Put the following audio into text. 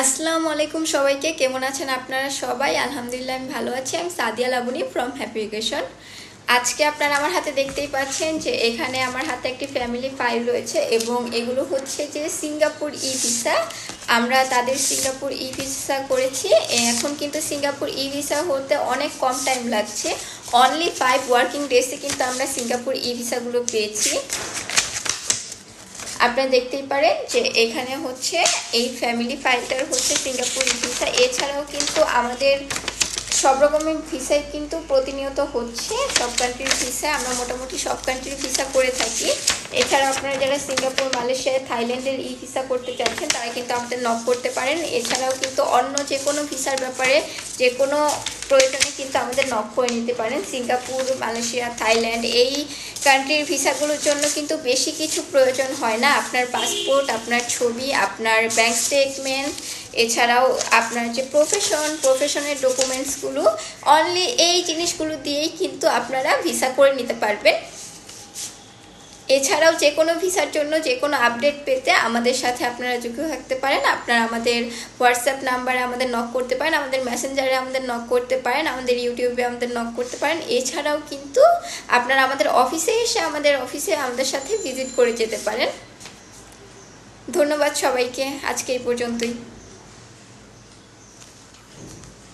আসসালামু আলাইকুম সবাইকে, কেমন আছেন আপনারা সবাই? আলহামদুলিল্লাহ আমি ভালো আছি। আমি Sadia Labani from Happy Education. আজকে আপনারা আমার হাতে দেখতেই পাচ্ছেন যে এখানে আমার হাতে একটি ফ্যামিলি ফাইল রয়েছে এবং এগুলো হচ্ছে যে সিঙ্গাপুর ই ভিসা। আমরা তাদের সিঙ্গাপুর ই ভিসা করেছি। এখন কিন্তু সিঙ্গাপুর ই ভিসা হতে অনেক কম টাইম লাগছে, অনলি 5 ওয়ার্কিং ডেজে কিন্তু আমরা সিঙ্গাপুর ই ভিসাগুলো পেয়েছি। আপনারা দেখতেই পারেন যে এখানে হচ্ছে এই ফ্যামিলি ফাইলটার হচ্ছে সিঙ্গাপুর ভিসা। এছাড়াও কিন্তু আমাদের সব রকমের ভিসাই কিন্তু প্রতিনিয়ত হচ্ছে, সব কান্ট্রির ভিসা আমরা মোটামুটি সব কান্ট্রির ভিসা করে থাকি। এছাড়াও আপনারা যারা সিঙ্গাপুর, মালয়েশিয়া, থাইল্যান্ডের ই ভিসা করতে চাচ্ছেন তারা কিন্তু আমাদের নক করতে পারেন। এছাড়াও কিন্তু অন্য যে কোনো ভিসার ব্যাপারে যে কোনো প্রয়োজনে কিন্তু আমাদের নক করে নিতে পারেন। সিঙ্গাপুর, মালয়েশিয়া, থাইল্যান্ড এই কান্ট্রির ভিসাগুলোর জন্য কিন্তু বেশি কিছু প্রয়োজন হয় না। আপনার পাসপোর্ট, আপনার ছবি, আপনার ব্যাংক স্টেটমেন্ট, এছাড়াও আপনার যে প্রফেশনের ডকুমেন্টসগুলো, অনলি এই জিনিসগুলো দিয়েই কিন্তু আপনারা ভিসা করে নিতে পারবেন। এছাড়াও যে কোনো ভিসার জন্য যে কোনো আপডেট পেতে আমাদের সাথে আপনারা যুক্ত থাকতে পারেন। আপনারা আমাদের হোয়াটসঅ্যাপ নাম্বারে আমাদের নক করতে পারেন, আমাদের মেসেঞ্জারে আমাদের নক করতে পারেন, আমাদের ইউটিউবে আমাদের নক করতে পারেন। এছাড়াও কিন্তু আপনারা আমাদের অফিসে এসে আমাদের সাথে ভিজিট করে যেতে পারেন। ধন্যবাদ সবাইকে, আজকে এই পর্যন্তই।